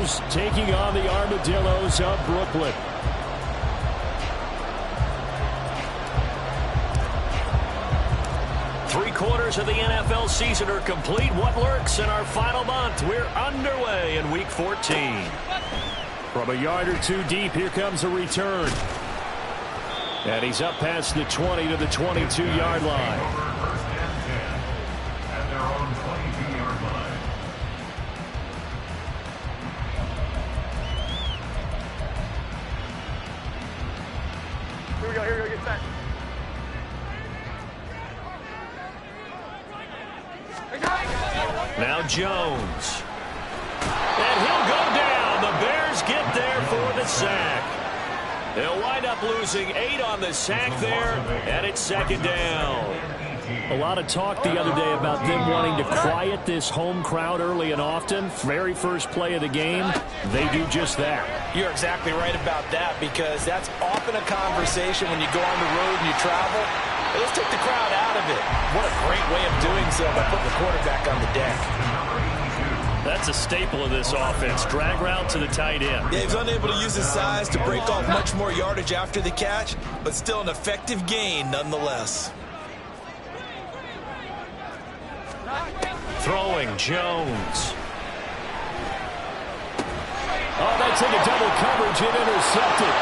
Bears taking on the Armadillos of Brooklyn. Three-quarters of the NFL season are complete. What lurks in our final month? We're underway in Week 14. From a yard or two deep, here comes a return. And he's up past the 20 to the 22-yard line. Now Jones. And he'll go down. The Bears get there for the sack. They'll wind up losing 8 on the sack there, and it's second down. A lot of talk the other day about them wanting to quiet this home crowd early and often. Very first play of the game, they do just that. You're exactly right about that, because that's often a conversation when you go on the road and you travel. Hey, let's take the crowd out of it. What a great way of doing so by putting the quarterback on the deck. That's a staple of this offense. Drag route to the tight end. Yeah, he's unable to use his size to break off much more yardage after the catch, but still an effective gain nonetheless. Throwing Jones. Oh, that's into double coverage and intercepted.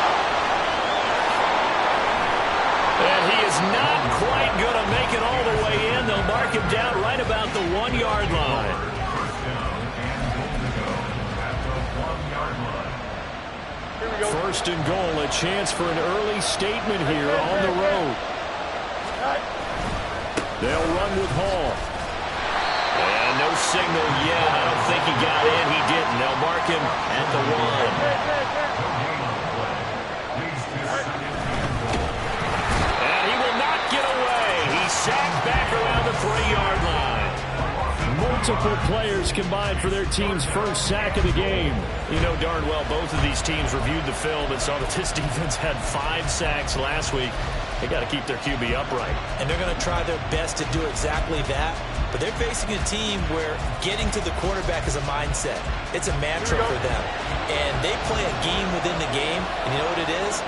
And he is not quite going to make it all the way in. They'll mark him down right about the 1-yard line. First and goal, a chance for an early statement here on the road. They'll run with Hall. And no signal yet. I don't think he got in. He didn't. They'll mark him at the 1. And he will not get away. He's sacked back around the 3-yard line. Multiple players combined for their team's first sack of the game. You know darn well both of these teams reviewed the film and saw that this defense had 5 sacks last week. They got to keep their QB upright. And they're going to try their best to do exactly that. But they're facing a team where getting to the quarterback is a mindset. It's a mantra for them. And they play a game within the game. And you know what it is?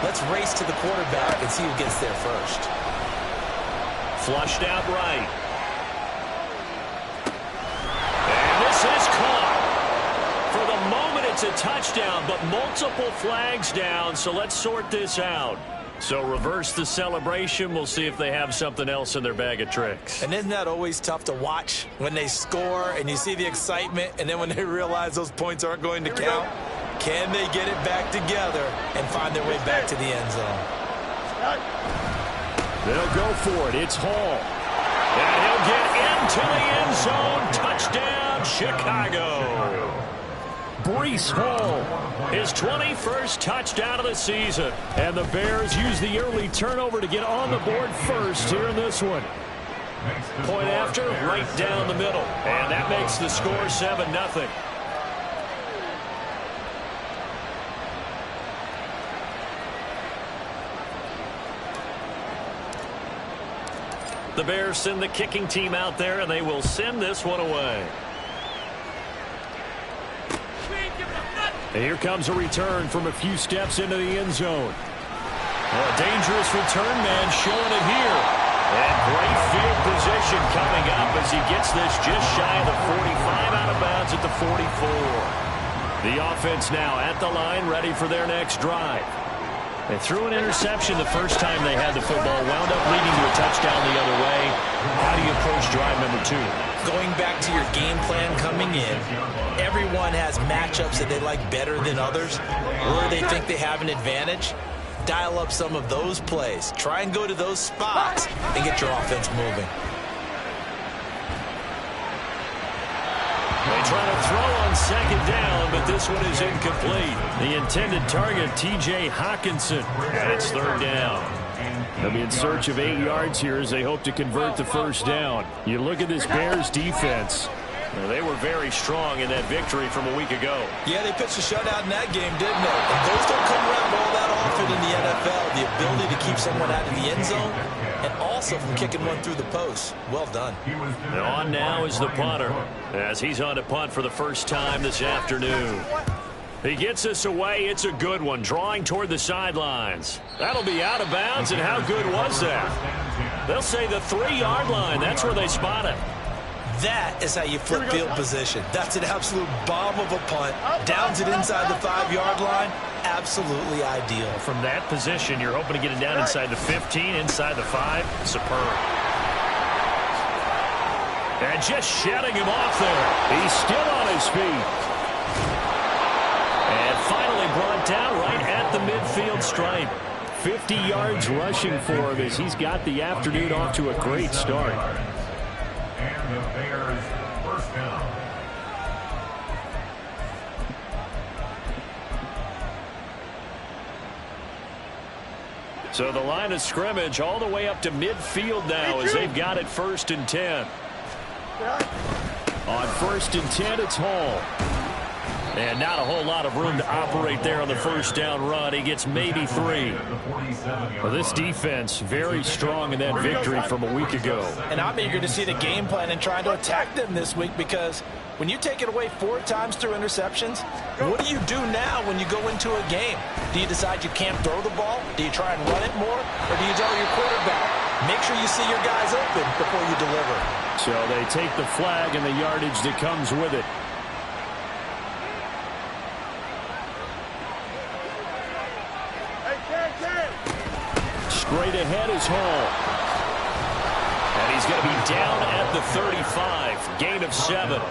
Let's race to the quarterback and see who gets there first. Flushed out right. And this is caught. For the moment, it's a touchdown, but multiple flags down. So let's sort this out. So reverse the celebration. We'll see if they have something else in their bag of tricks. And isn't that always tough to watch when they score and you see the excitement, and then when they realize those points aren't going to count? Can they get it back together and find their way back to the end zone? They'll go for it. It's Hall. And he'll get into the end zone. Touchdown, Chicago. Breece Hall, his 21st touchdown of the season. And the Bears use the early turnover to get on the board first here in this one. Point after, right down the middle. And that makes the score 7-0. The Bears send the kicking team out there, and they will send this one away. And here comes a return from a few steps into the end zone. A dangerous return man showing it here. And great field position coming up as he gets this just shy of the 45, out of bounds at the 44. The offense now at the line, ready for their next drive. They threw an interception the first time they had the football, wound up leading to a touchdown the other way. How do you approach drive number 2? Going back to your game plan coming in, everyone has matchups that they like better than others, or they think they have an advantage. Dial up some of those plays. Try and go to those spots and get your offense moving. They try to throw on second down, but this one is incomplete. The intended target, T.J. Hockenson, and it's third down. They'll be in search of 8 yards here as they hope to convert the first down. You look at this Bears defense. Well, they were very strong in that victory from a week ago. Yeah, they pitched a shutout in that game, didn't they? And those don't come around all that often in the NFL. The ability to keep someone out of the end zone and also from kicking one through the post. Well done. And on now is the punter as he's on to punt for the first time this afternoon. He gets us away. It's a good one, drawing toward the sidelines. That'll be out of bounds, and how good was that? They'll say the 3-yard line. That's where they spot it. That is how you flip field position. That's an absolute bomb of a punt. Downs it inside the 5-yard line. Absolutely ideal. From that position, you're hoping to get it down inside the 15, inside the 5. Superb. And just shedding him off there. He's still on his feet. And finally brought down right at the midfield stripe. 50 yards rushing for him as he's got the afternoon off to a great start. And the Bears first down. So the line of scrimmage all the way up to midfield now as they've got it 1st and 10. On 1st and 10, it's Hall. And not a whole lot of room to operate there on the first down run. He gets maybe 3. Well, this defense very strong in that victory from a week ago. And I'm eager to see the game plan and trying to attack them this week, because when you take it away 4 times through interceptions, what do you do now when you go into a game? Do you decide you can't throw the ball? Do you try and run it more? Or do you tell your quarterback, make sure you see your guys open before you deliver? So they take the flag and the yardage that comes with it. Straight ahead is Hall. And he's going to be down at the 35. Gain of 7.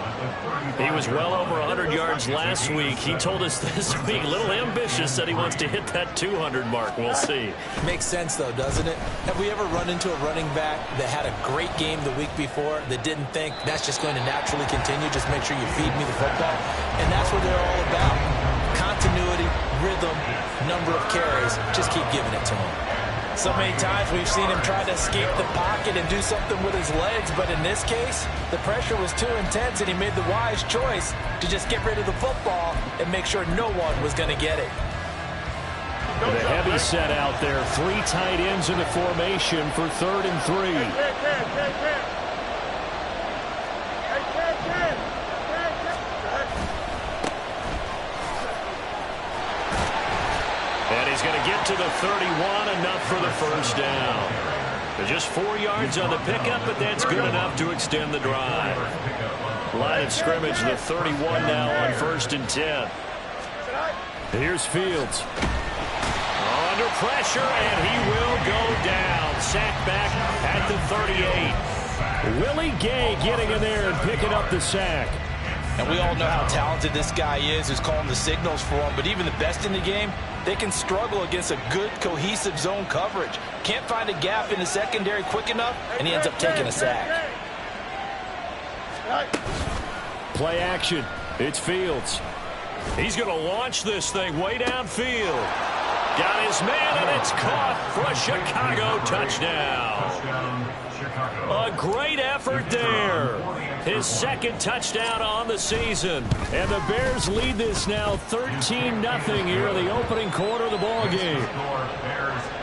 He was well over 100 yards last week. He told us this week, a little ambitious, said he wants to hit that 200 mark. We'll see. Makes sense, though, doesn't it? Have we ever run into a running back that had a great game the week before that didn't think that's just going to naturally continue? Just make sure you feed me the football. And that's what they're all about. Continuity, rhythm, number of carries. Just keep giving it to him. So many times we've seen him try to escape the pocket and do something with his legs, but in this case, the pressure was too intense and he made the wise choice to just get rid of the football and make sure no one was going to get it. The heavy set out there. 3 tight ends in the formation for 3rd and 3. And he's going to get to the 31, enough for the first down. Just 4 yards on the pickup, but that's good enough to extend the drive. Line of scrimmage, the 31 now on 1st and 10. Here's Fields. Under pressure, and he will go down. Sacked back at the 38. Willie Gay getting in there and picking up the sack. And we all know how talented this guy is, who's calling the signals for him. But even the best in the game, they can struggle against a good, cohesive zone coverage. Can't find a gap in the secondary quick enough, and he ends up taking a sack. Play action. It's Fields. He's going to launch this thing way downfield. Got his man, and it's caught for a Chicago touchdown. A great effort there. His 2nd touchdown on the season. And the Bears lead this now 13-0 here in the opening quarter of the ball game.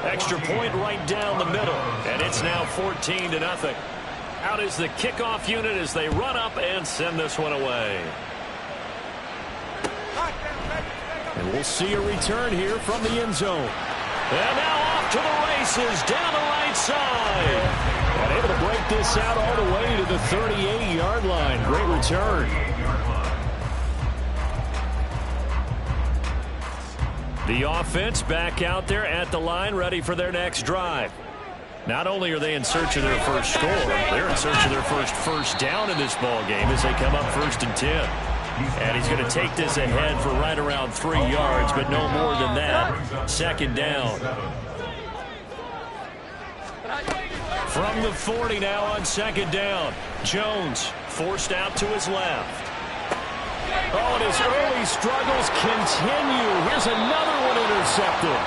Extra point right down the middle. And it's now 14-0. Out is the kickoff unit as they run up and send this one away. And we'll see a return here from the end zone. And now off to the races down the right side. And able to break this out all the way to the 38-yard line. Great return. The offense back out there at the line, ready for their next drive. Not only are they in search of their first score, they're in search of their first down in this ball game as they come up 1st and 10. And he's going to take this ahead for right around 3 yards, but no more than that. 2nd down. From the 40 now on 2nd down. Jones forced out to his left. Oh, and his early struggles continue. Here's another one intercepted.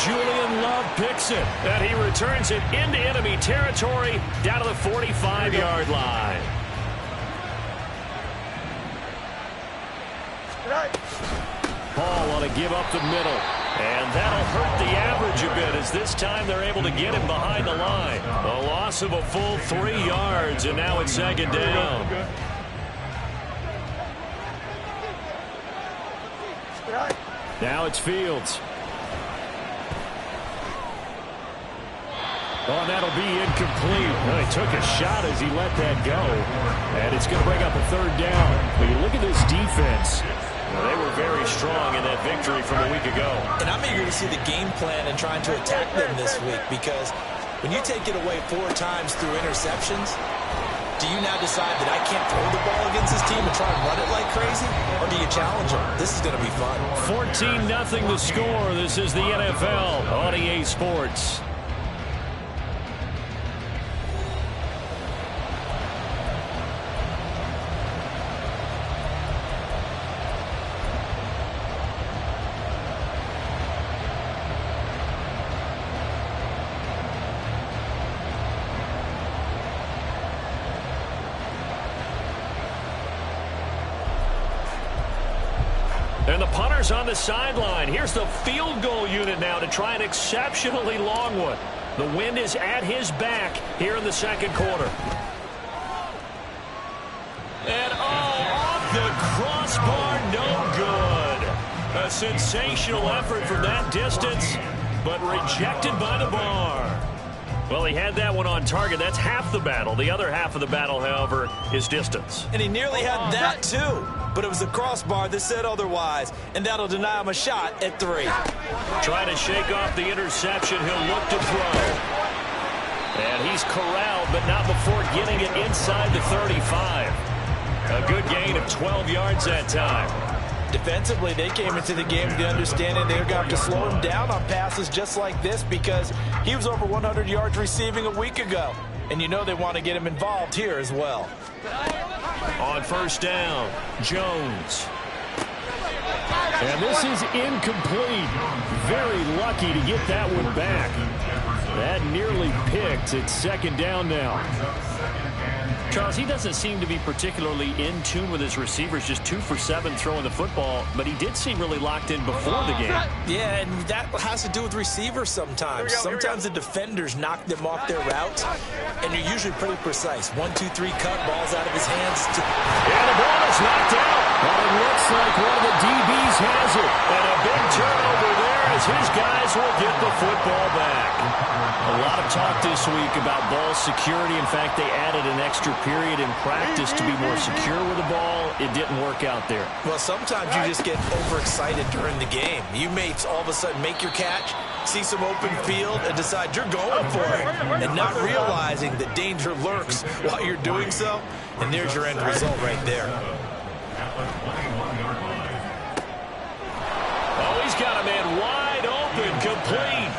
Julian Love picks it, and he returns it into enemy territory down to the 45-yard line. on a give up the middle. And that'll hurt the average a bit as this time they're able to get him behind the line. A loss of a full 3 yards, and now it's second down. Now it's Fields. Oh, and that'll be incomplete. Well, he took a shot as he let that go. And it's going to bring up a third down. But you look at this defense. Well, they were very strong in that victory from a week ago. And I'm eager to see the game plan and trying to attack them this week, because when you take it away 4 times through interceptions, do you now decide that I can't throw the ball against this team and try and run it like crazy? Or do you challenge them? This is going to be fun. 14-0 the score. This is the NFL on EA Sports. And the punter's on the sideline. Here's the field goal unit now to try an exceptionally long one. The wind is at his back here in the second quarter. And off the crossbar, no good. A sensational effort from that distance, but rejected by the bar. Well, he had that one on target. That's half the battle. The other half of the battle, however, is distance. And he nearly had that, too. But it was the crossbar that said otherwise, and that'll deny him a shot at 3. Trying to shake off the interception. He'll look to throw. And he's corralled, but not before getting it inside the 35. A good gain of 12 yards that time. Defensively, they came into the game with the understanding they're going to have to slow him down on passes just like this, because he was over 100 yards receiving a week ago. And you know they want to get him involved here as well. On first down, Jones. And this is incomplete. Very lucky to get that one back. That nearly picked. It's second down now. Charles, he doesn't seem to be particularly in tune with his receivers, just 2 for 7 throwing the football, but he did seem really locked in before the game. Yeah, and that has to do with receivers sometimes. Sometimes the defenders knock them off their routes, and they're usually pretty precise. 1, 2, 3 cut, ball's out of his hands. And the ball is knocked out. But it looks like one of the DBs has it. And a big turnover there as his guys will get the football back. A lot of talk this week about ball security. In fact, they added an extra period in practice to be more secure with the ball. It didn't work out there. Well, sometimes you just get overexcited during the game. You may all of a sudden make your catch, see some open field, and decide you're going for it, and not realizing that danger lurks while you're doing so. And there's your end result right there. Oh, he's got a man wide open, complete.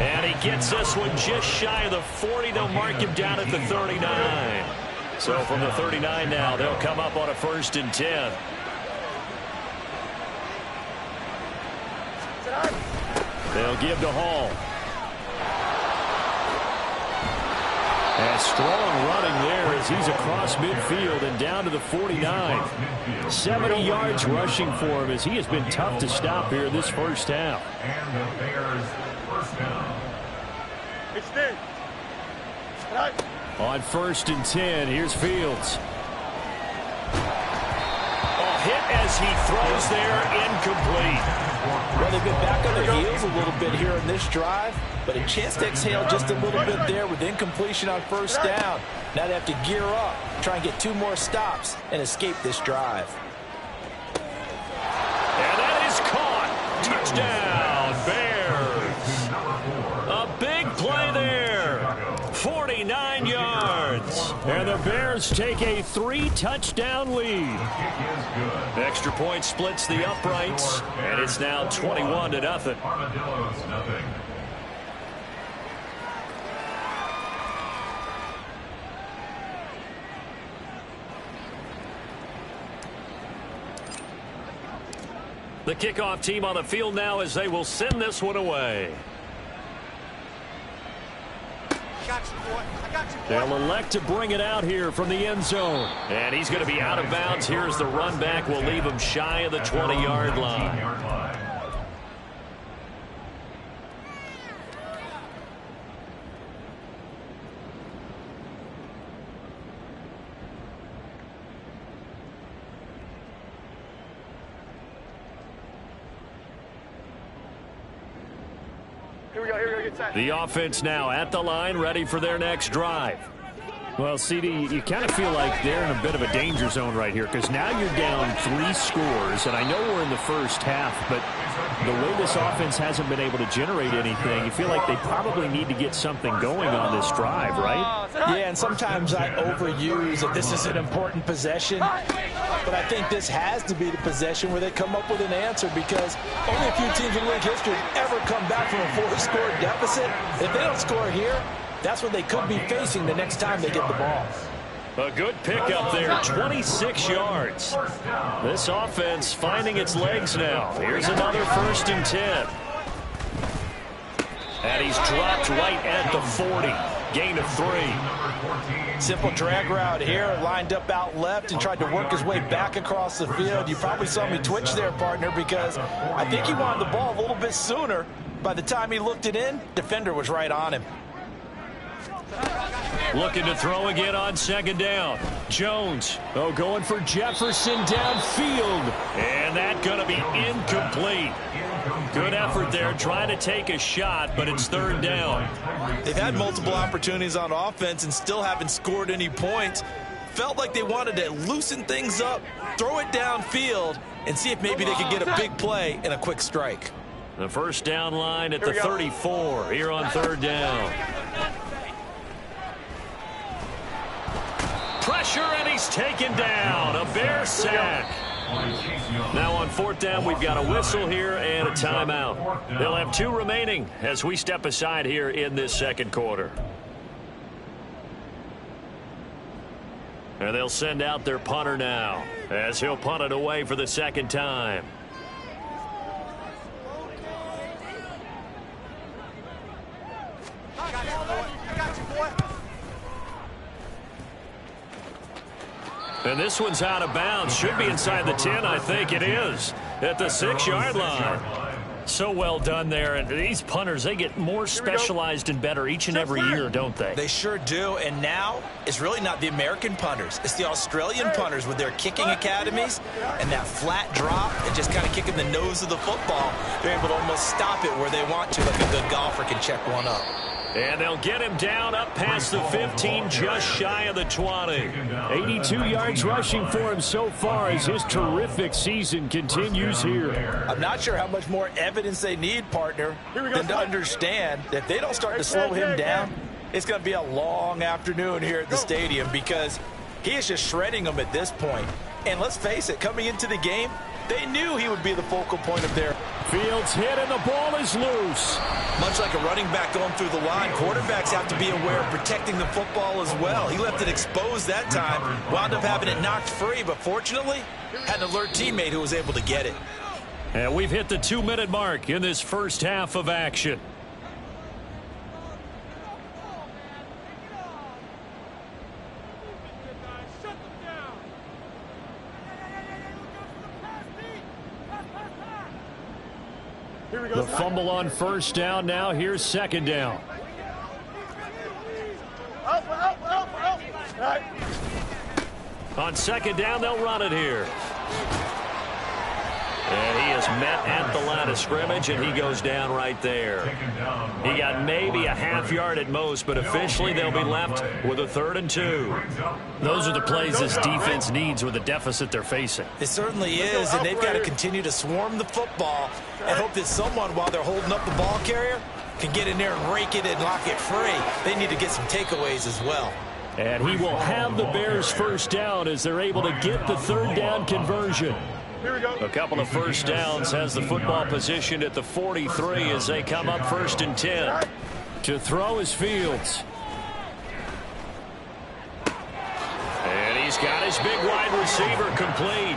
And he gets this one just shy of the 40. They'll mark him down at the 39. So from the 39 now, they'll come up on a 1st and 10. They'll give to Hall. And strong running there as he's across midfield and down to the 49. 70 yards rushing for him as he has been tough to stop here this first half. And the Bears first down. On 1st and 10, here's Fields. Oh, hit as he throws there, incomplete. Well, they've been back on their heels a little bit here in this drive, but a chance to exhale just a little bit there with incompletion on first down. Now they have to gear up, try and get 2 more stops, and escape this drive. And that is caught. Touchdown, Bears. A big play there. 49 yards. And the Bears take a 3-touchdown lead. Extra point splits the uprights, and it's now 21-0. Armadillos, nothing. The kickoff team on the field now as they will send this one away. They'll elect to bring it out here from the end zone. And he's going to be out of bounds. Here's the run back. Will leave him shy of the 20-yard line. The offense now at the line, ready for their next drive. Well, CD, you kind of feel like they're in a bit of a danger zone right here because now you're down 3 scores, and I know we're in the first half, but the way this offense hasn't been able to generate anything, you feel like they probably need to get something going on this drive, right? Yeah, and sometimes I overuse that this is an important possession, but I think this has to be the possession where they come up with an answer because only a few teams in league history ever come back from a 4-score deficit. If they don't score here, that's what they could be facing the next time they get the ball. A good pickup there, 26 yards. This offense finding its legs now. Here's another 1st and 10. And he's dropped right at the 40. Gain of 3. Simple drag route here, lined up out left and tried to work his way back across the field. You probably saw me twitch there, partner, because I think he wanted the ball a little bit sooner. By the time he looked it in, defender was right on him. Looking to throw again on 2nd down. Jones, going for Jefferson downfield. And that's going to be incomplete. Good effort there, trying to take a shot, but it's 3rd down. They've had multiple opportunities on offense and still haven't scored any points. Felt like they wanted to loosen things up, throw it downfield, and see if maybe they could get a big play and a quick strike. The 1st down line at the 34 here on 3rd down. Pressure, and he's taken down. A Bear sack. Now on 4th down, we've got a whistle here and a timeout. They'll have 2 remaining as we step aside here in this 2nd quarter. And they'll send out their punter now as he'll punt it away for the 2nd time. And this one's out of bounds. Should be inside the 10, I think it is. At the 6-yard line. So well done there. And these punters, they get more specialized and better each and every year, don't they? They sure do. And now it's really not the American punters. It's the Australian punters with their kicking academies and that flat drop and just kind of kicking the nose of the football. They're able to almost stop it where they want to, like a good golfer can check one up. And they'll get him down up past the 15, just shy of the 20. 82 yards rushing for him so far as his terrific season continues here. I'm not sure how much more evidence they need, partner, than to understand that if they don't start to slow him down, it's going to be a long afternoon here at the stadium because he is just shredding them at this point. And let's face it, coming into the game, they knew he would be the focal point of their... Fields hit and the ball is loose. Much like a running back going through the line, quarterbacks have to be aware of protecting the football as well. He left it exposed that time, wound up having it knocked free, but fortunately, had an alert teammate who was able to get it. And we've hit the 2-minute mark in this first half of action. The fumble on 1st down. Now here's 2nd down. On 2nd down, they'll run it here. And he is met at the line of scrimmage, and he goes down right there. He got maybe a half yard at most, but officially they'll be left with a 3rd and 2. Those are the plays this defense needs with the deficit they're facing. It certainly is, and they've got to continue to swarm the football and hope that someone, while they're holding up the ball carrier, can get in there and rake it and lock it free. They need to get some takeaways as well. And he will have the Bears 1st down as they're able to get the 3rd down conversion. A couple of 1st downs, has the football positioned at the 43 as they come up 1st and 10. To throw is Fields. And he's got his big wide receiver complete.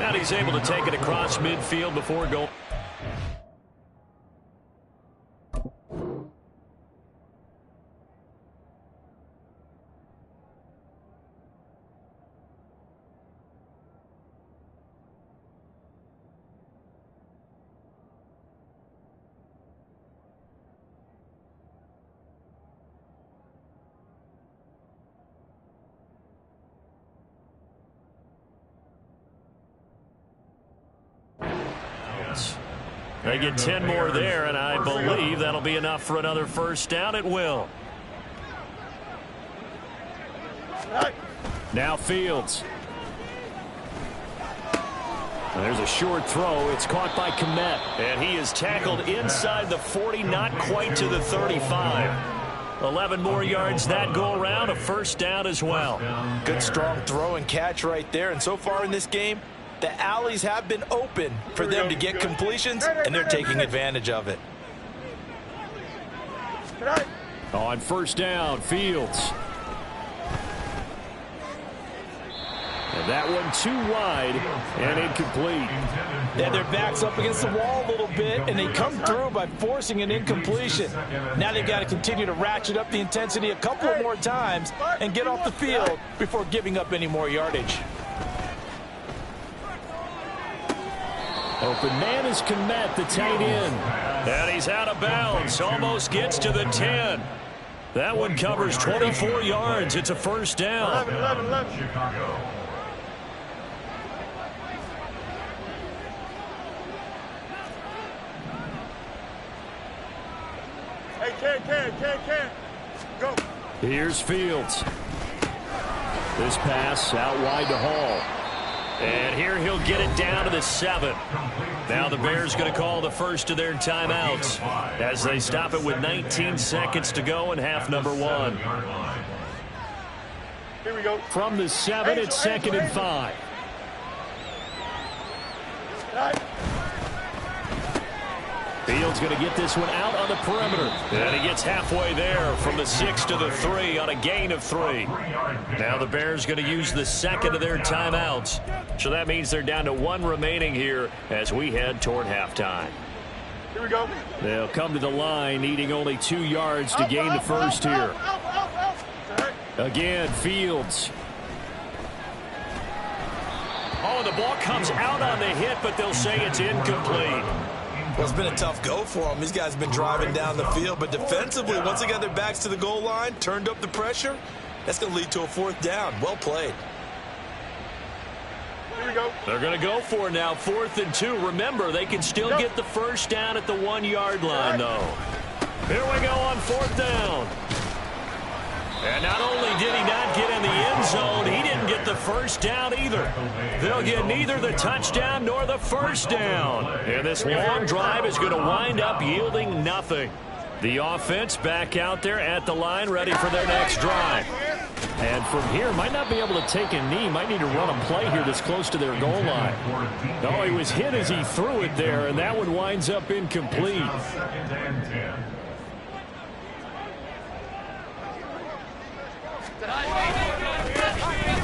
And he's able to take it across midfield before going. They get 10 more there, and I believe that'll be enough for another first down. It will. Now Fields. There's a short throw. It's caught by Kmet. And he is tackled inside the 40, not quite to the 35. 11 more yards that go around. A first down as well. Good strong throw and catch right there. And so far in this game, the alleys have been open for them to get completions, and they're taking advantage of it. On first down, Fields. And that one too wide and incomplete. Yeah, their back's up against the wall a little bit, and they come through by forcing an incompletion. Now they've got to continue to ratchet up the intensity a couple of more times and get off the field before giving up any more yardage. Open man is Kmet, the tight end. And he's out of bounds. Almost gets to the 10. That one covers 24 yards. It's a first down. 11, Chicago. Can. Go. Here's Fields. This pass out wide to Hall. And here he'll get it down to the 7. Now the Bears going to call the first of their timeouts as they stop it with 19 seconds to go in half number 1. Here we go. From the 7, it's 2nd and 5. Fields going to get this one out on the perimeter. And he gets halfway there from the 6 to the 3 on a gain of 3. Now the Bears going to use the second of their timeouts. So that means they're down to 1 remaining here as we head toward halftime. Here we go. They'll come to the line needing only 2 yards to gain the first here. Again, Fields. Oh, the ball comes out on the hit, but they'll say it's incomplete. Well, it's been a tough go for them. These guys have been driving down the field, but defensively, once they got their backs to the goal line, turned up the pressure, that's going to lead to a 4th down. Well played. Here we go. They're going to go for it now, 4th and 2. Remember, they can still get the first down at the 1-yard line, though. Here we go on 4th down. And not only did he not get in the end zone, he didn't get the first down either. They'll get neither the touchdown nor the first down. And this long drive is going to wind up yielding nothing. The offense back out there at the line, ready for their next drive. And from here, might not be able to take a knee. Might need to run a play here that's close to their goal line. Oh, he was hit as he threw it there, and that one winds up incomplete.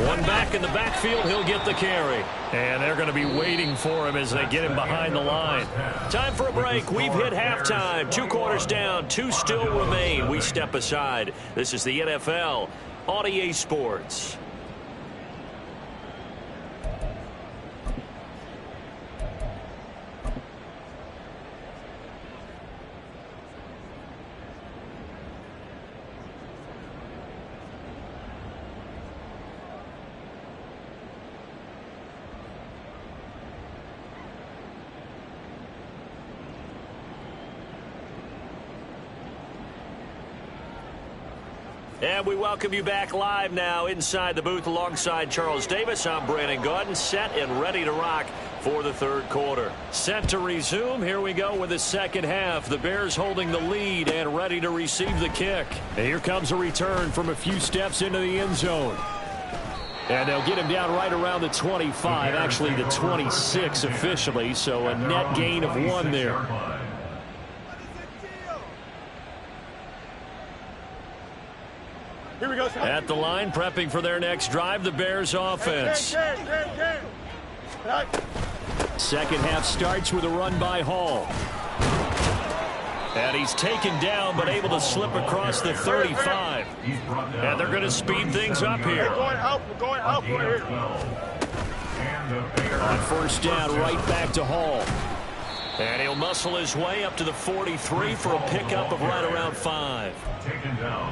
One back in the backfield, he'll get the carry. And they're going to be waiting for him as they get him behind the line. Time for a break. We've hit halftime. 2 quarters down, 2 still remain. We step aside. This is the NFL on EA Sports. And we welcome you back live now inside the booth alongside Charles Davis. I'm Brandon Gaudin, set and ready to rock for the 3rd quarter. Set to resume. Here we go with the second half. The Bears holding the lead and ready to receive the kick. And here comes a return from a few steps into the end zone. And they'll get him down right around the 25, actually the 26 officially, so a net gain of 1 there. Here we go. At the line, prepping for their next drive, the Bears offense. Second half starts with a run by Hall. And he's taken down, but able to slip across the 35. And they're going to speed things up here. We're going out right here. On first down, right back to Hall. And he'll muscle his way up to the 43 for a pickup of right around 5.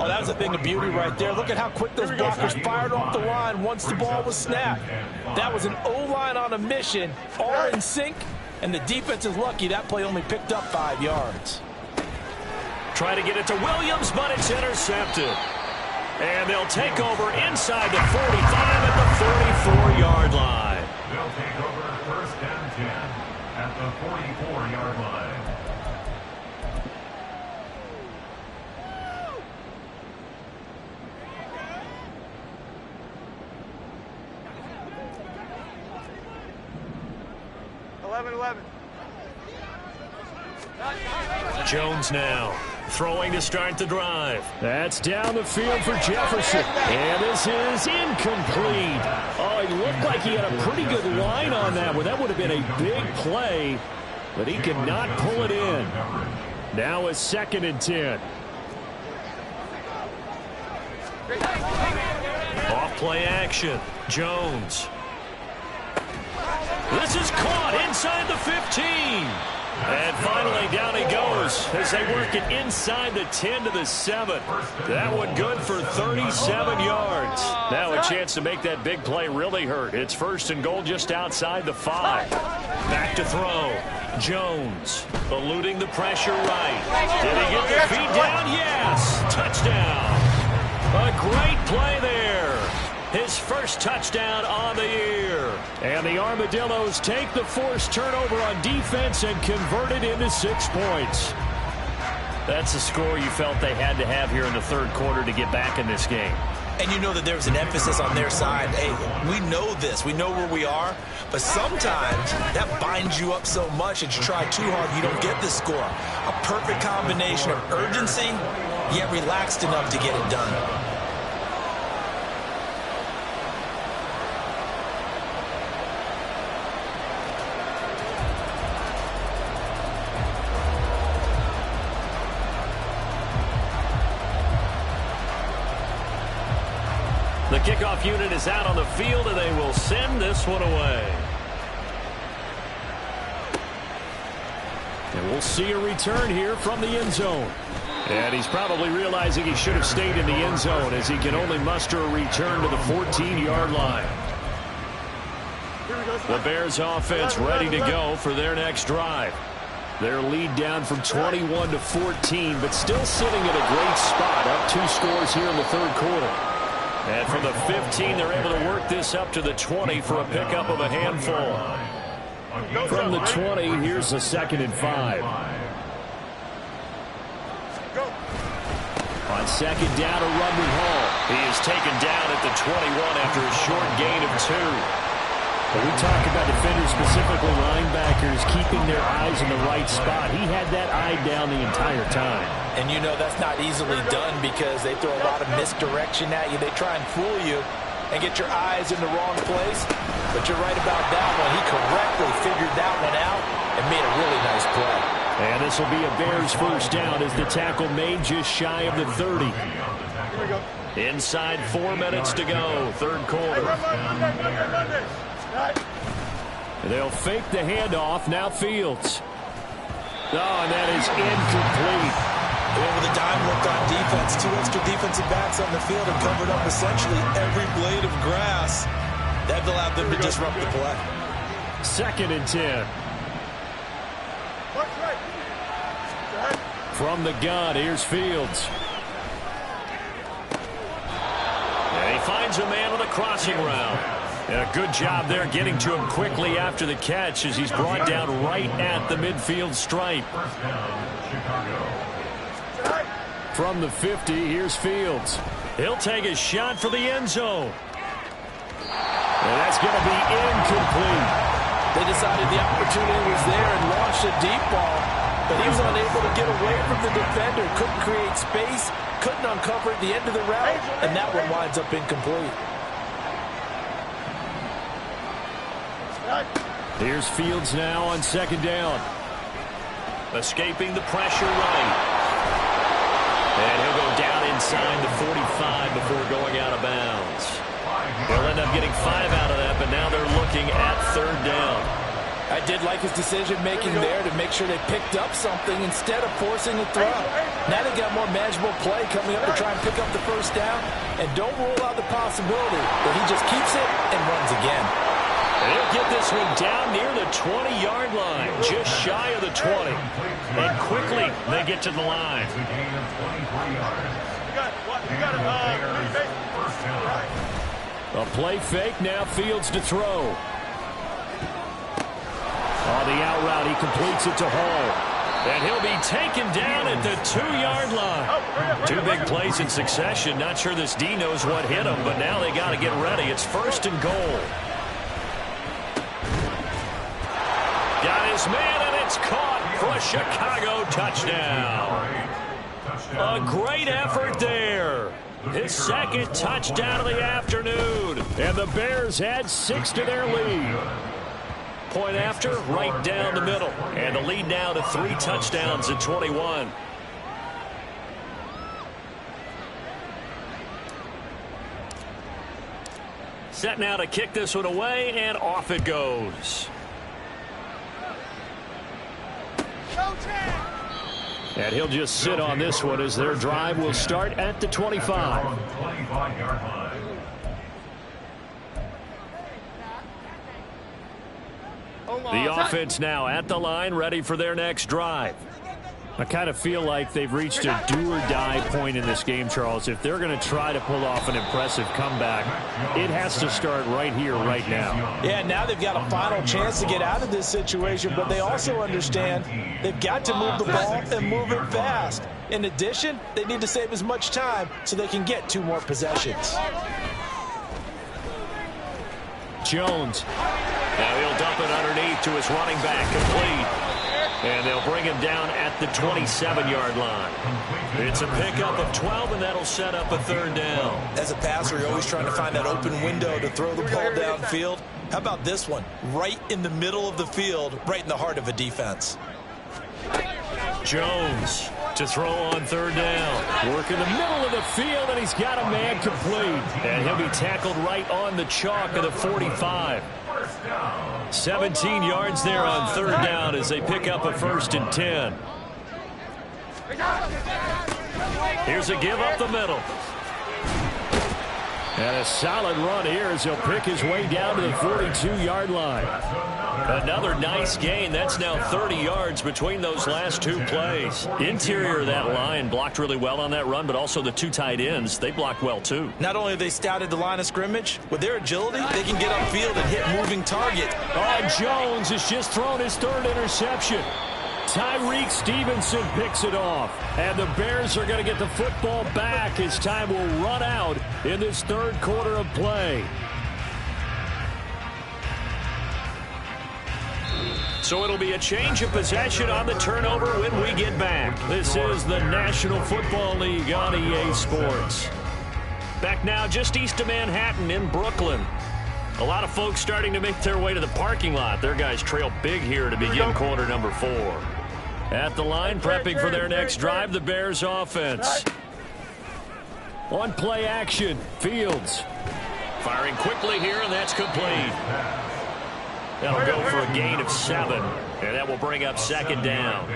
Oh, that was a thing of beauty right there. Look at how quick those blockers fired off the line once the ball was snapped. That was an O-line on a mission, all in sync, And the defense is lucky that play only picked up 5 yards. Try to get it to Williams, but it's intercepted. And they'll take over inside the 45 at the 44-yard line. They'll take over first and 10 at the 44-yard line. Jones now throwing to start the drive. That's down the field for Jefferson. And this is incomplete. Oh, he looked like he had a pretty good line on that one. That would have been a big play, but he could not pull it in. Now a 2nd and 10. Off play action. Jones. This is caught inside the 15. And finally, down he goes as they work it inside the 10 to the 7. That one good for 37 yards. Now a chance to make that big play really hurt. It's 1st and goal just outside the 5. Back to throw. Jones eluding the pressure right. Did he get the feet down? Yes. Touchdown. A great play there. His first touchdown on the year. And the Armadillos take the forced turnover on defense and convert it into 6 points. That's the score you felt they had to have here in the 3rd quarter to get back in this game. And you know that there's an emphasis on their side. Hey, we know this. We know where we are. But sometimes that binds you up so much that you try too hard, you don't get the score. A perfect combination of urgency, yet relaxed enough to get it done. The kickoff unit is out on the field, and they will send this one away. And we'll see a return here from the end zone. And he's probably realizing he should have stayed in the end zone as he can only muster a return to the 14-yard line. The Bears offense ready to go for their next drive. Their lead down from 21 to 14, but still sitting in a great spot, up 2 scores here in the 3rd quarter. And from the 15, they're able to work this up to the 20 for a pickup of a handful. From the 20, here's a 2nd and 5. On 2nd down, a run with Hall. He is taken down at the 21 after a short gain of 2. But we talk about defenders, specifically linebackers, keeping their eyes in the right spot. He had that eye down the entire time. And you know that's not easily done because they throw a lot of misdirection at you. They try and fool you and get your eyes in the wrong place. But you're right about that one. He correctly figured that one out and made a really nice play. And this will be a Bears first down as the tackle made just shy of the 30. Inside 4 minutes to go, 3rd quarter. They'll fake the handoff. Now Fields. Oh, and that is incomplete. Over the dime look on defense. 2 extra defensive backs on the field and covered up essentially every blade of grass. That allowed them to disrupt the play. 2nd and 10. From the gun, here's Fields. And he finds a man with a crossing route. And a good job there getting to him quickly after the catch as he's brought down right at the midfield stripe. From the 50, here's Fields. He'll take a shot for the end zone. And that's going to be incomplete. They decided the opportunity was there and launched a deep ball, but he was unable to get away from the defender, couldn't create space, couldn't uncover at the end of the route, and that one winds up incomplete. Here's Fields now on 2nd down. Escaping the pressure right. And he'll go down inside the 45 before going out of bounds. They'll end up getting 5 out of that, but now they're looking at 3rd down. I did like his decision-making there to make sure they picked up something instead of forcing a throw. Now they got more manageable play coming up to try and pick up the 1st down. And don't rule out the possibility that he just keeps it and runs again. And he'll get this one down near the 20-yard line, just shy of the 20. And quickly, they get to the line. It's a gain of 23 yards. You got it. First down. A play fake, now Fields to throw. On the out route, he completes it to Hall. And he'll be taken down at the 2-yard line. Two big plays in succession. Not sure this D knows what hit him, but now they got to get ready. It's 1st and goal. Got his man, and it's caught for a Chicago touchdown. A great effort there. His second touchdown of the afternoon. And the Bears had 6 to their lead. Point after, right down the middle. And the lead now to 3 touchdowns at 21. Set now to kick this one away, and off it goes. And he'll just sit on this one as their drive will start at the 25. 25-yard line. The offense now at the line, ready for their next drive. I kind of feel like they've reached a do-or-die point in this game, Charles. If they're going to try to pull off an impressive comeback, it has to start right here, right now. Yeah, now they've got a final chance to get out of this situation, but they also understand they've got to move the ball and move it fast. In addition, they need to save as much time so they can get 2 more possessions. Jones. Now he'll dump it underneath to his running back, complete. And they'll bring him down at the 27-yard line. It's a pickup of 12, and that'll set up a 3rd down. As a passer, you're always trying to find that open window to throw the ball downfield. How about this one? Right in the middle of the field, right in the heart of a defense. Jones to throw on 3rd down. Work in the middle of the field, and he's got a man complete. And he'll be tackled right on the chalk of the 45. 17 yards there on 3rd down as they pick up a 1st and 10. Here's a give up the middle. And a solid run here as he'll pick his way down to the 42-yard line. Another nice gain. That's now 30 yards between those last 2 plays. Interior of that line blocked really well on that run, but also the 2 tight ends, they blocked well too. Not only have they scouted the line of scrimmage, with their agility, they can get upfield and hit moving target. Oh, Jones has just thrown his 3rd interception. Tyreek Stevenson picks it off. And the Bears are going to get the football back as time will run out in this 3rd quarter of play. So it'll be a change of possession on the turnover when we get back. This is the National Football League on EA Sports. Back now just east of Manhattan in Brooklyn. A lot of folks starting to make their way to the parking lot. Their guys trail big here to begin quarter number 4. At the line, prepping for their next drive, the Bears offense. On play action, Fields. Firing quickly here, and that's complete. That'll go for a gain of 7, and that will bring up 2nd down.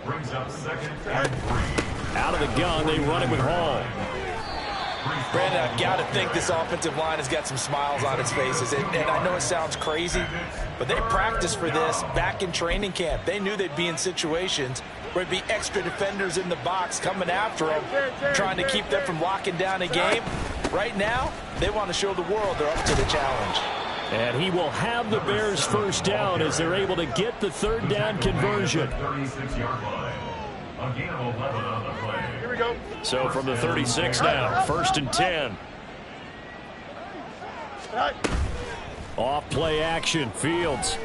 Brings up 2nd and 3. Out of the gun, they run it with Hall. Brandon, I've got to think this offensive line has got some smiles on its faces. And I know it sounds crazy, but they practiced for this back in training camp. They knew they'd be in situations where it'd be extra defenders in the box coming after them, trying to keep them from locking down a game. Right now, they want to show the world they're up to the challenge. And he will have the Bears 1st down as they're able to get the 3rd down conversion. 36-yard line. A gain of 11 on the play. Here we go. So from the 36 now, 1st and 10. Off play action, Fields.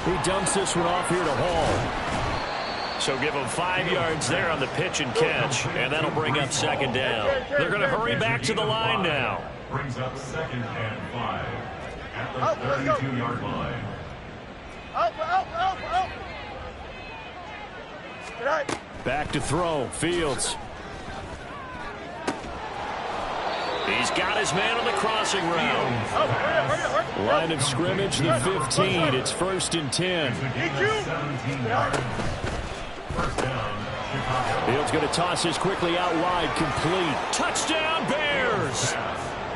He dumps this one off here to Hall. So give him 5 yards there on the pitch and catch, and that'll bring up 2nd down. They're going to hurry back to the line now. Brings up 2nd and 5 at the 32-yard line. Back to throw, Fields. He's got his man on the crossing route. Line of scrimmage, the 15. It's 1st and 10. 17 yards. 1st down, Chicago. Fields going to toss this quickly out wide, complete. Touchdown, Bears!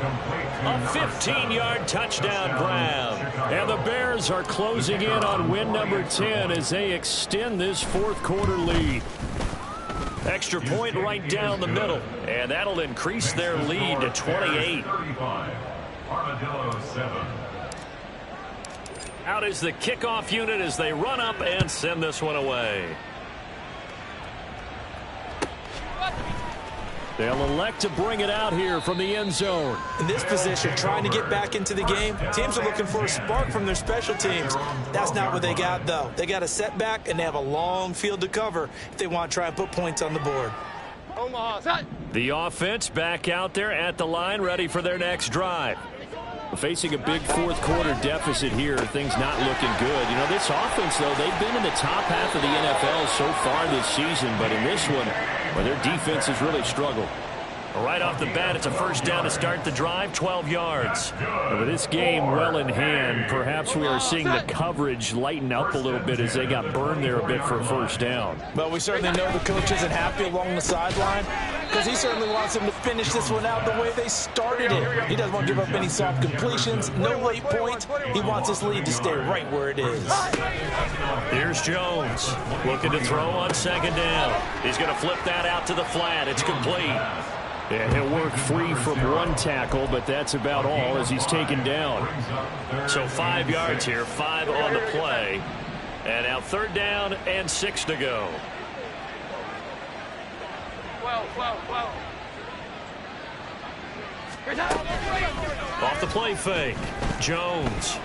A 15-yard touchdown grab. And the Bears are closing in on win number 10 as they extend this fourth quarter lead. Extra point right down the middle, and that'll increase their lead to 28. Armadillo 7. Out is the kickoff unit as they run up and send this one away. They'll elect to bring it out here from the end zone. In this position, trying to get back into the game, teams are looking for a spark from their special teams. That's not what they got, though. They got a setback, and they have a long field to cover if they want to try and put points on the board. The offense back out there at the line, ready for their next drive. Facing a big fourth quarter deficit here, things not looking good. You know, this offense, though, they've been in the top half of the NFL so far this season, but in this one, well, their defense has really struggled. Right off the bat, it's a first down to start the drive, 12 yards. And with this game well in hand, perhaps we are seeing the coverage lighten up a little bit as they got burned there a bit for a first down. Well, we certainly know the coach isn't happy along the sideline because he certainly wants them to finish this one out the way they started it. He doesn't want to give up any soft completions, no late points. He wants his lead to stay right where it is. Here's Jones looking to throw on second down. He's going to flip that out to the flat. It's complete. Yeah, he'll work free from one tackle, but that's about all as he's taken down. So 5 yards here, 5 on the play. And now third down and 6 to go. Off the play fake, Jones.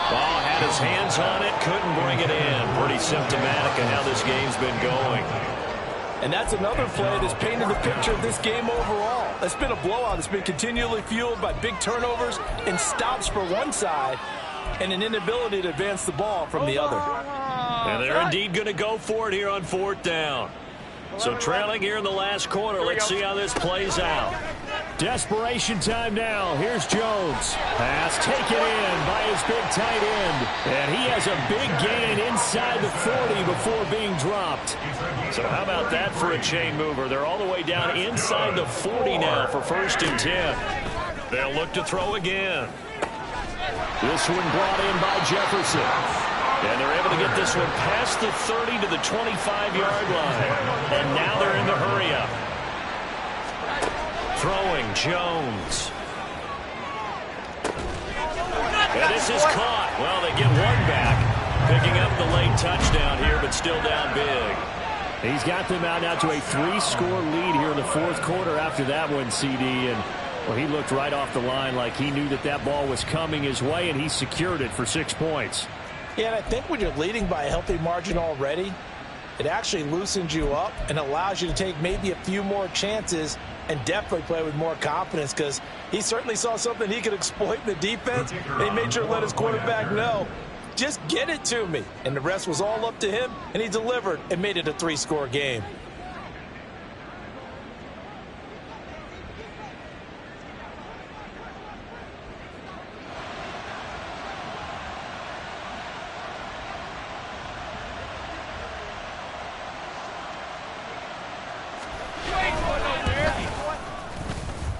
Ball had his hands on it, couldn't bring it in. Pretty symptomatic of how this game's been going. And that's another play that's painted the picture of this game overall. It's been a blowout. It's been continually fueled by big turnovers and stops for one side and an inability to advance the ball from the other. And they're indeed going to go for it here on fourth down. So trailing here in the last quarter. Let's see how this plays out. Desperation time now. Here's Jones. Pass taken in by his big tight end. And he has a big gain inside the 40 before being dropped. So how about that for a chain mover? They're all the way down inside the 40 now for first and 10. They'll look to throw again. This one brought in by Jefferson. And they're able to get this one past the 30 to the 25-yard line. And now they're in the hurry-up. Throwing Jones. And this is caught. Well, they get one back. Picking up the late touchdown here, but still down big. He's got them out now to a 3-score lead here in the fourth quarter after that one, CD. And well, he looked right off the line like he knew that that ball was coming his way, and he secured it for 6 points. Yeah, and I think when you're leading by a healthy margin already, it actually loosens you up and allows you to take maybe a few more chances and definitely play with more confidence because he certainly saw something he could exploit in the defense, and he made sure to let his quarterback know, just get it to me. And the rest was all up to him, and he delivered and made it a 3-score game.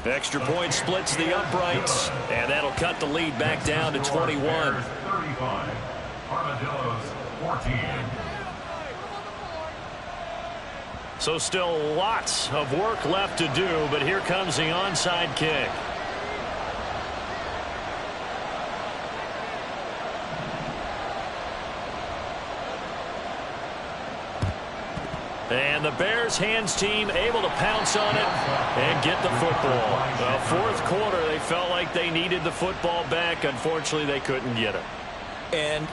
Extra point splits the uprights, and that'll cut the lead back down to 21. 35. Armadillos 14. So still lots of work left to do, but here comes the onside kick. And the Bears hands team able to pounce on it and get the football. Well, fourth quarter, they felt like they needed the football back. Unfortunately, they couldn't get it. And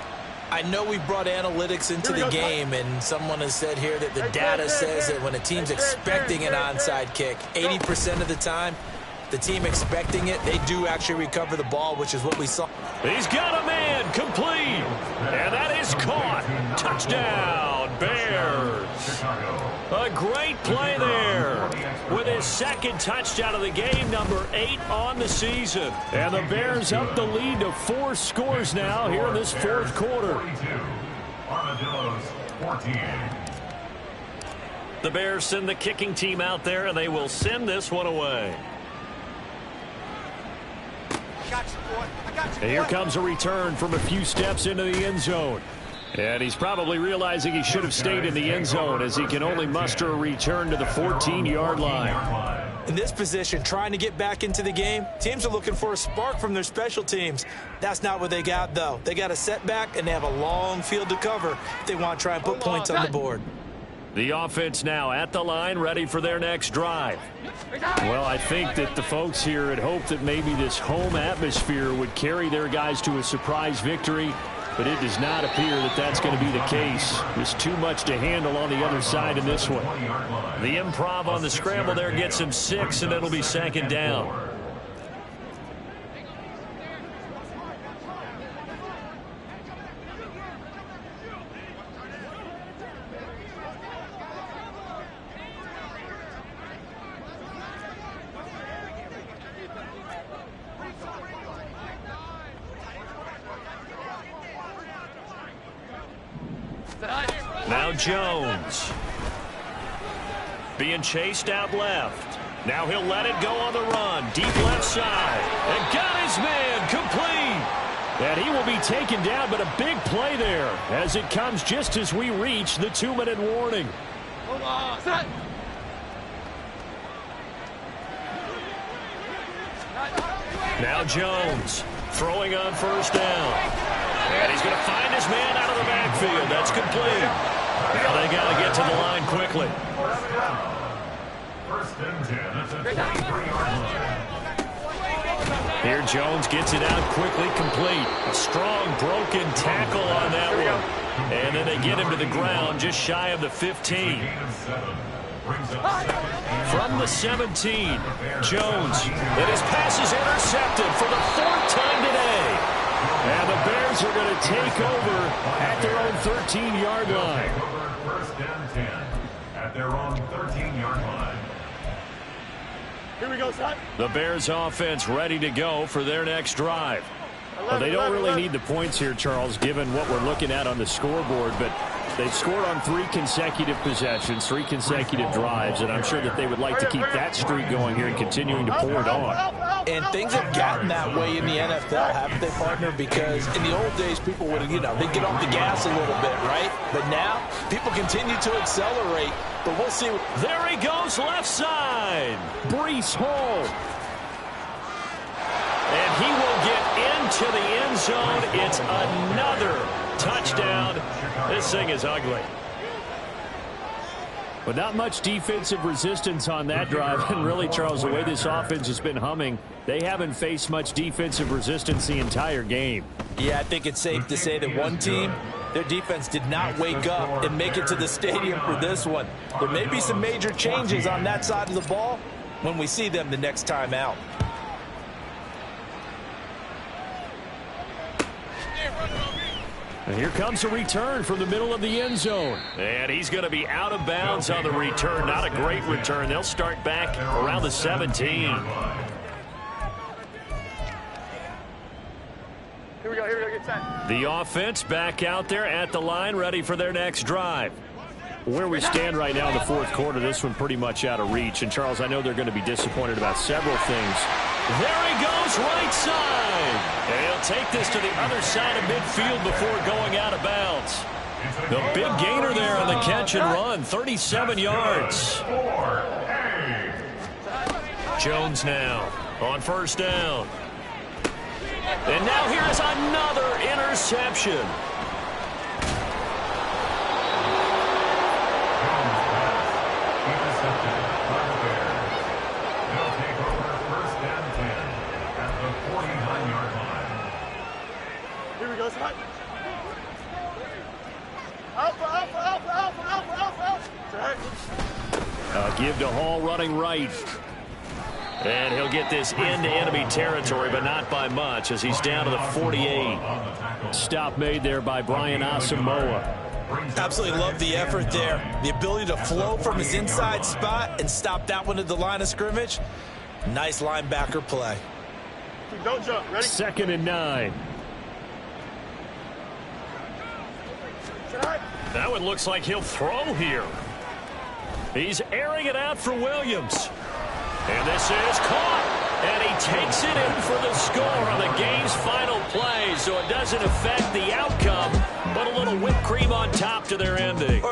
I know we brought analytics into the game, and someone has said here that the data says that when a team's expecting an onside kick, 80% of the time, the team expecting it, they do actually recover the ball, which is what we saw. He's got a man, complete, and that is caught. Touchdown, Bears. A great play there with his second touchdown of the game, number 8 on the season. And the Bears up the lead to 4 scores now here in this fourth quarter. Armadillos 14. The Bears send the kicking team out there, and they will send this one away. And here comes a return from a few steps into the end zone. And he's probably realizing he should have stayed in the end zone as he can only muster a return to the 14-yard line. In this position, trying to get back into the game, teams are looking for a spark from their special teams. That's not what they got, though. They got a setback, and they have a long field to cover if they want to try and put points on the board. The offense now at the line, ready for their next drive. Well, I think that the folks here had hoped that maybe this home atmosphere would carry their guys to a surprise victory, but it does not appear that that's going to be the case. There's too much to handle on the other side in this one. The improv on the scramble there gets him 6, and it'll be second down. Now Jones. Being chased out left. Now he'll let it go on the run. Deep left side. And got his man complete. And he will be taken down, but a big play there as it comes just as we reach the 2-minute warning. Now Jones throwing on first down. And he's going to find his man out of the backfield. That's complete. Now they got to get to the line quickly. First and 10 at the 23-yard line. Here Jones gets it out quickly, complete. A strong broken tackle on that one. And then they get him to the ground just shy of the 15. From the 17, Jones. And his pass is intercepted for the 4th time today. And the Bears are going to take over at their own 13-yard line. First and 10 at their own 13-yard line. Here we go, son. The Bears offense ready to go for their next drive. Well, they don't really need the points here, Charles, given what we're looking at on the scoreboard, but they've scored on 3 consecutive possessions, 3 consecutive drives, and I'm sure that they would like to keep that streak going here and continuing to pour it on. And things have gotten that way in the NFL, haven't they, partner? Because in the old days, people would, they'd get off the gas a little bit, right? But now, people continue to accelerate, but we'll see. There he goes, left side. Breece Hall. And he will get into the end zone. It's another touchdown. This thing is ugly. But not much defensive resistance on that drive. And really, Charles, the way this offense has been humming, they haven't faced much defensive resistance the entire game. Yeah, I think it's safe to say that one team, their defense did not wake up and make it to the stadium for this one. There may be some major changes on that side of the ball when we see them the next time out. And here comes a return from the middle of the end zone. And he's going to be out of bounds on the return. Not a great return. They'll start back around the 17. Here we go, get set. The offense back out there at the line, ready for their next drive. Where we stand right now in the 4th quarter, this one pretty much out of reach. And, Charles, I know they're going to be disappointed about several things. There he goes, right side. And he'll take this to the other side of midfield before going out of bounds. The big gainer there on the catch and run, 37 yards. Jones now on first down. And now here is another interception. Give to Hall running right. And he'll get this into enemy territory, but not by much as he's down to the 48. Stop made there by Brian Asamoah. Absolutely love the effort there. The ability to flow from his inside spot and stop that one at the line of scrimmage. Nice linebacker play. Don't jump. Ready? 2nd and 9. That one looks like he'll throw here. He's airing it out for Williams. And this is caught. And he takes it in for the score on the game's final play, so it doesn't affect the outcome, but a little whipped cream on top to their ending.